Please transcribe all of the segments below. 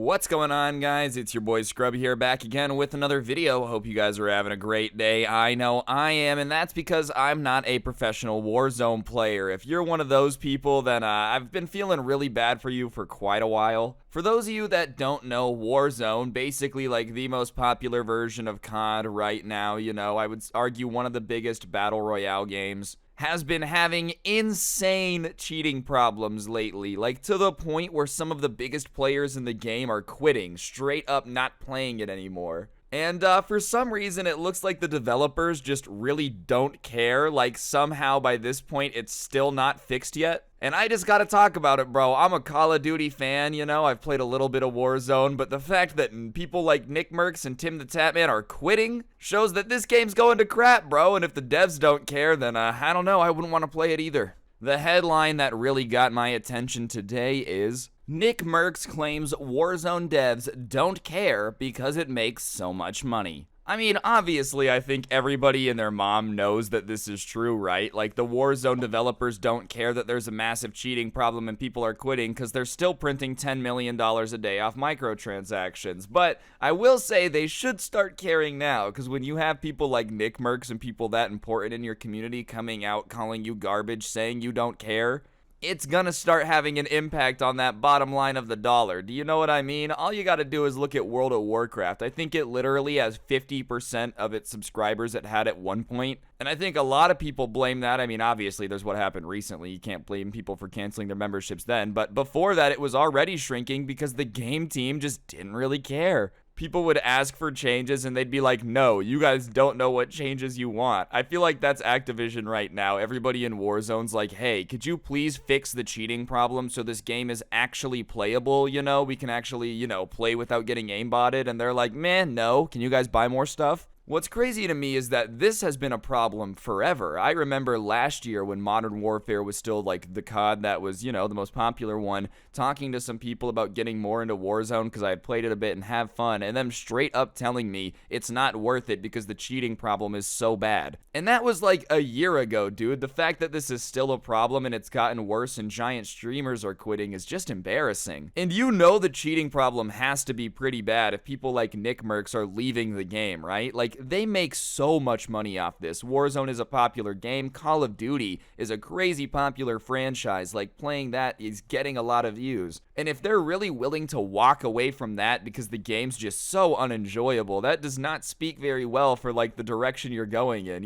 What's going on, guys? It's your boy Scrub here, back again with another video. Hope you guys are having a great day. I know I am, and that's because I'm not a professional Warzone player. If you're one of those people, then I've been feeling really bad for you for quite a while. For those of you that don't know, Warzone, basically like the most popular version of COD right now, I would argue one of the biggest battle royale games, has been having insane cheating problems lately, like to the point where some of the biggest players in the game are quitting, straight up not playing it anymore. And for some reason, it looks like the developers just really don't care, like somehow by this point, it's still not fixed yet. And I just gotta talk about it, bro. I'm a Call of Duty fan, I've played a little bit of Warzone, but the fact that people like Merks and Tim the Tatman are quitting shows that this game's going to crap, bro. And if the devs don't care, then I don't know, I wouldn't want to play it either. The headline that really got my attention today is Merks claims Warzone devs don't care because it makes so much money. I mean, obviously, I think everybody and their mom knows that this is true, right? Like, the Warzone developers don't care that there's a massive cheating problem and people are quitting because they're still printing $10 million a day off microtransactions. But I will say they should start caring now, because when you have people like Merks and people that important in your community coming out calling you garbage, saying you don't care, it's gonna start having an impact on that bottom line of the dollar. Do you know what I mean? All you gotta do is look at World of Warcraft. I think it literally has 50% of its subscribers it had at one point. And I think a lot of people blame that. I mean, obviously, there's what happened recently. You can't blame people for canceling their memberships then. But before that, it was already shrinking because the game team just didn't really care. People would ask for changes and they'd be like, no, you guys don't know what changes you want. I feel like that's Activision right now. Everybody in Warzone's like, hey, could you please fix the cheating problem so this game is actually playable, We can actually, play without getting aimbotted. And they're like, man, no. Can you guys buy more stuff? What's crazy to me is that this has been a problem forever. I remember last year when Modern Warfare was still like the COD that was, the most popular one, talking to some people about getting more into Warzone because I had played it a bit and have fun, and them straight up telling me it's not worth it because the cheating problem is so bad. And that was like a year ago, dude. The fact that this is still a problem and it's gotten worse and giant streamers are quitting is just embarrassing. And the cheating problem has to be pretty bad if people like Merks are leaving the game, right? Like, they make so much money off this. Warzone is a popular game. Call of Duty is a crazy popular franchise. Like, playing that is getting a lot of views. And if they're really willing to walk away from that because the game's just so unenjoyable, that does not speak very well for, like, the direction you're going in,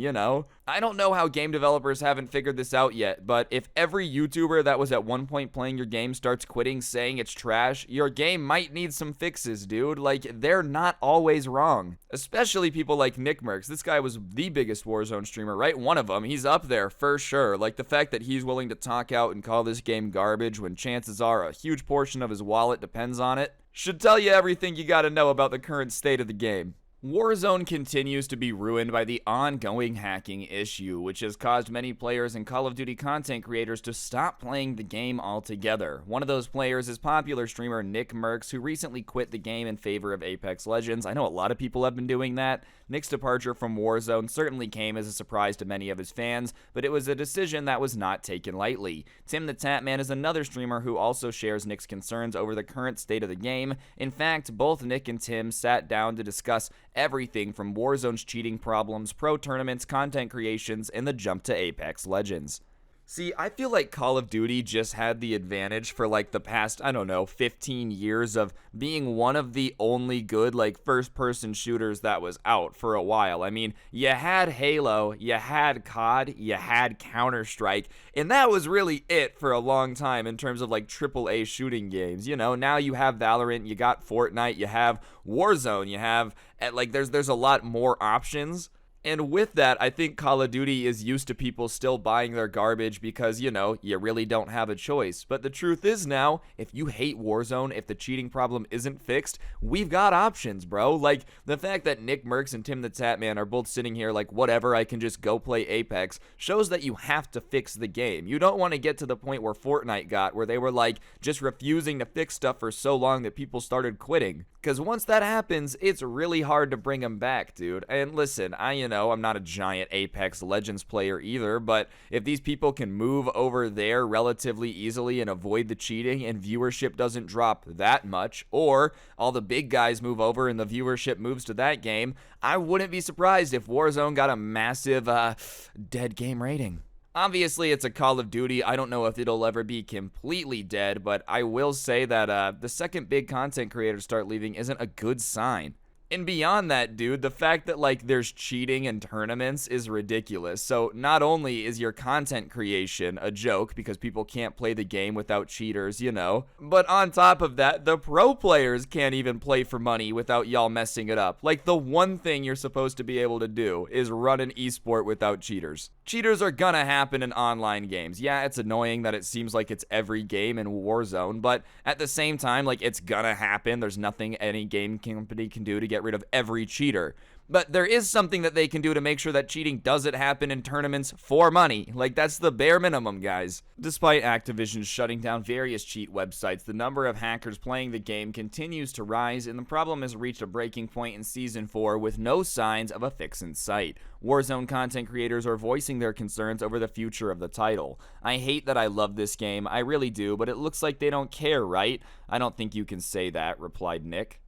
I don't know how game developers haven't figured this out yet, but if every YouTuber that was at one point playing your game starts quitting saying it's trash, your game might need some fixes, dude. Like, they're not always wrong. Especially people like Merks. This guy was the biggest Warzone streamer, right? One of them. He's up there for sure. Like, the fact that he's willing to talk out and call this game garbage when chances are a huge portion of his wallet depends on it should tell you everything you gotta know about the current state of the game. Warzone continues to be ruined by the ongoing hacking issue, which has caused many players and Call of Duty content creators to stop playing the game altogether. One of those players is popular streamer Merks, who recently quit the game in favor of Apex Legends. I know a lot of people have been doing that. Nick's departure from Warzone certainly came as a surprise to many of his fans, but it was a decision that was not taken lightly. Tim the Tatman is another streamer who also shares Nick's concerns over the current state of the game. In fact, both Nick and Tim sat down to discuss everything from Warzone's cheating problems, pro tournaments, content creations, and the jump to Apex Legends. See, I feel like Call of Duty just had the advantage for like the past, 15 years of being one of the only good like first-person shooters that was out for a while. I mean, you had Halo, you had COD, you had Counter-Strike, and that was really it for a long time in terms of like AAA shooting games. Now you have Valorant, you got Fortnite, you have Warzone, you have there's a lot more options. And with that, I think Call of Duty is used to people still buying their garbage because, you really don't have a choice. But the truth is now, if you hate Warzone, if the cheating problem isn't fixed, we've got options, bro. Like, the fact that Merks and Tim the Tatman are both sitting here like, whatever, I can just go play Apex, shows that you have to fix the game. You don't want to get to the point where Fortnite got, where they were like, just refusing to fix stuff for so long that people started quitting. Because once that happens, it's really hard to bring them back, dude. And listen, I I'm not a giant Apex Legends player either, but if these people can move over there relatively easily and avoid the cheating and viewership doesn't drop that much, or all the big guys move over and the viewership moves to that game, I wouldn't be surprised if Warzone got a massive dead game rating. Obviously, it's a Call of Duty. I don't know if it'll ever be completely dead, but I will say that the second big content creators start leaving isn't a good sign. And beyond that, dude, the fact that, like, there's cheating in tournaments is ridiculous. So not only is your content creation a joke because people can't play the game without cheaters, but on top of that, the pro players can't even play for money without y'all messing it up. Like, the one thing you're supposed to be able to do is run an esport without cheaters. Cheaters are gonna happen in online games. Yeah, it's annoying that it seems like it's every game in Warzone, but at the same time, like, it's gonna happen. There's nothing any game company can do to get rid of every cheater. But there is something that they can do to make sure that cheating doesn't happen in tournaments for money. Like, that's the bare minimum, guys. Despite Activision shutting down various cheat websites, the number of hackers playing the game continues to rise, and the problem has reached a breaking point in Season 4 with no signs of a fix in sight. Warzone content creators are voicing their concerns over the future of the title. I hate that I love this game, I really do, but it looks like they don't care, right? I don't think you can say that, replied Nick.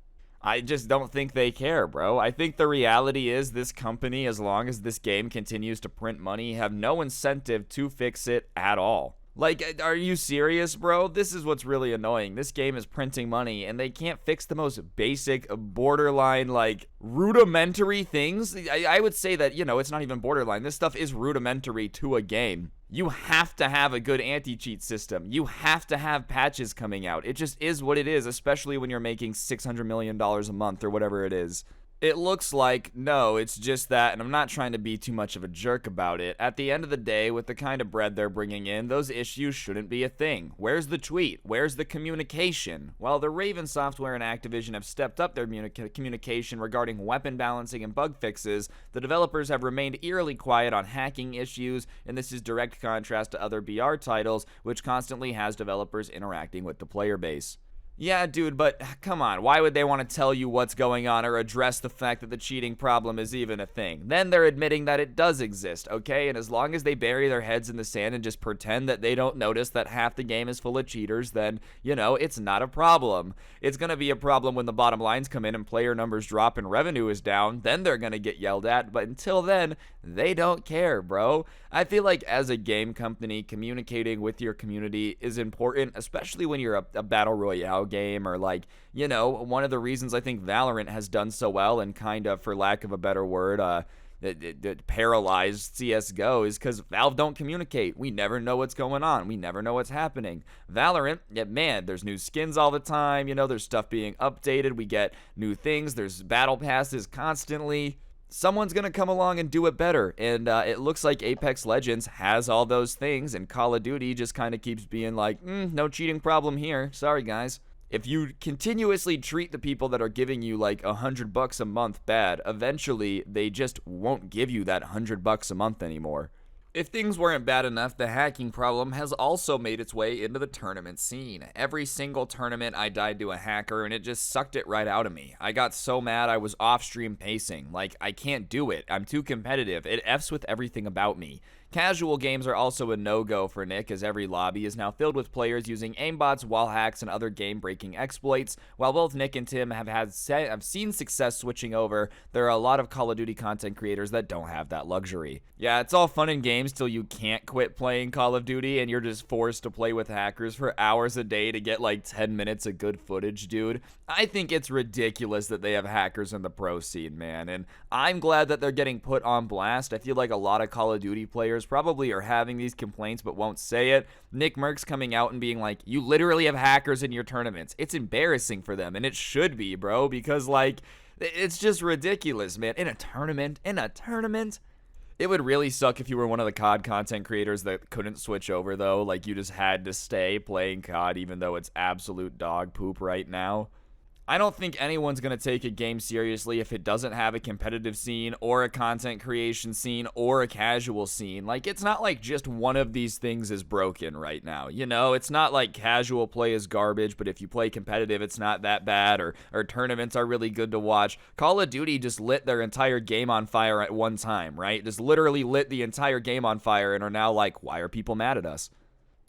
I just don't think they care, bro. I think the reality is this company, as long as this game continues to print money, have no incentive to fix it at all. Like, are you serious, bro? This is what's really annoying. This game is printing money, and they can't fix the most basic, borderline, like, rudimentary things. I would say that, it's not even borderline. This stuff is rudimentary to a game. You have to have a good anti-cheat system. You have to have patches coming out. It just is what it is, especially when you're making $600 million a month or whatever it is. It looks like, no, it's just that, and I'm not trying to be too much of a jerk about it. At the end of the day, with the kind of bread they're bringing in, those issues shouldn't be a thing. Where's the tweet? Where's the communication? While the Raven Software and Activision have stepped up their communication regarding weapon balancing and bug fixes, the developers have remained eerily quiet on hacking issues, and this is direct contrast to other BR titles, which constantly has developers interacting with the player base. Yeah, dude, but come on, why would they want to tell you what's going on or address the fact that the cheating problem is even a thing? Then they're admitting that it does exist, okay? And as long as they bury their heads in the sand and just pretend that they don't notice that half the game is full of cheaters, then, it's not a problem. It's going to be a problem when the bottom lines come in and player numbers drop and revenue is down. Then they're going to get yelled at, but until then, they don't care, bro. I feel like as a game company, communicating with your community is important, especially when you're a battle royale game, or like, one of the reasons I think Valorant has done so well and kind of, for lack of a better word, it paralyzed CSGO is because Valve don't communicate. We never know what's going on. We never know what's happening. Valorant, man, there's new skins all the time. There's stuff being updated. We get new things. There's battle passes constantly. Someone's going to come along and do it better, and it looks like Apex Legends has all those things, and Call of Duty just kind of keeps being like, no cheating problem here, sorry guys. If you continuously treat the people that are giving you like $100 a month bad, eventually they just won't give you that $100 a month anymore. If things weren't bad enough, the hacking problem has also made its way into the tournament scene. Every single tournament I died to a hacker and it just sucked it right out of me. I got so mad I was off-stream pacing. Like, I can't do it. I'm too competitive. It F's with everything about me. Casual games are also a no-go for Nick, as every lobby is now filled with players using aimbots, wall hacks, and other game-breaking exploits. While both Nick and Tim have seen success switching over, there are a lot of Call of Duty content creators that don't have that luxury. Yeah, it's all fun and games till you can't quit playing Call of Duty and you're just forced to play with hackers for hours a day to get like 10 minutes of good footage, dude. I think it's ridiculous that they have hackers in the pro scene, man, and I'm glad that they're getting put on blast. I feel like a lot of Call of Duty players probably are having these complaints but won't say it. Nick Merks coming out and being like, you literally have hackers in your tournaments. It's embarrassing for them, and it should be, bro, because like, it's just ridiculous, man. In a tournament, it would really suck if you were one of the COD content creators that couldn't switch over, though. Like, you just had to stay playing COD even though it's absolute dog poop right now. I don't think anyone's going to take a game seriously if it doesn't have a competitive scene or a content creation scene or a casual scene. Like, it's not like just one of these things is broken right now. You know, it's not like casual play is garbage, but if you play competitive, it's not that bad, or tournaments are really good to watch. Call of Duty just lit their entire game on fire at one time, right? Just literally lit the entire game on fire and are now like, why are people mad at us?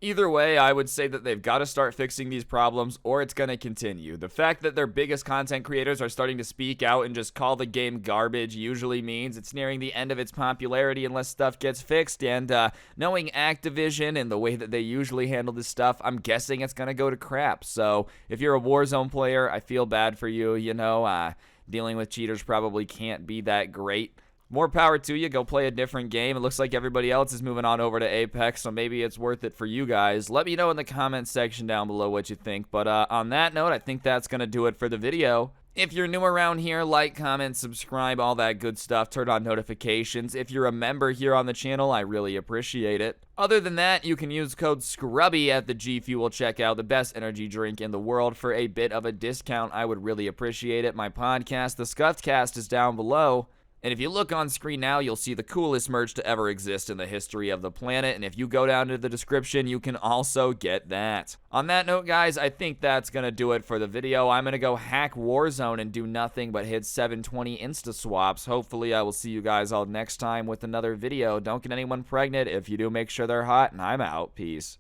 Either way, I would say that they've got to start fixing these problems or it's going to continue. The fact that their biggest content creators are starting to speak out and just call the game garbage usually means it's nearing the end of its popularity unless stuff gets fixed. And knowing Activision and the way that they usually handle this stuff, I'm guessing it's going to go to crap. So if you're a Warzone player, I feel bad for you. You know, dealing with cheaters probably can't be that great. More power to you. Go play a different game. It looks like everybody else is moving on over to Apex, so maybe it's worth it for you guys. Let me know in the comments section down below what you think. But on that note, I think that's going to do it for the video. If you're new around here, like, comment, subscribe, all that good stuff. Turn on notifications. If you're a member here on the channel, I really appreciate it. Other than that, you can use code Scrubae at the G Fuel checkout, the best energy drink in the world, for a bit of a discount. I would really appreciate it. My podcast, The Scuffed Cast, is down below. And if you look on screen now, you'll see the coolest merch to ever exist in the history of the planet. And if you go down to the description, you can also get that. On that note, guys, I think that's going to do it for the video. I'm going to go hack Warzone and do nothing but hit 720 Insta swaps. Hopefully, I will see you guys all next time with another video. Don't get anyone pregnant. If you do, make sure they're hot. And I'm out. Peace.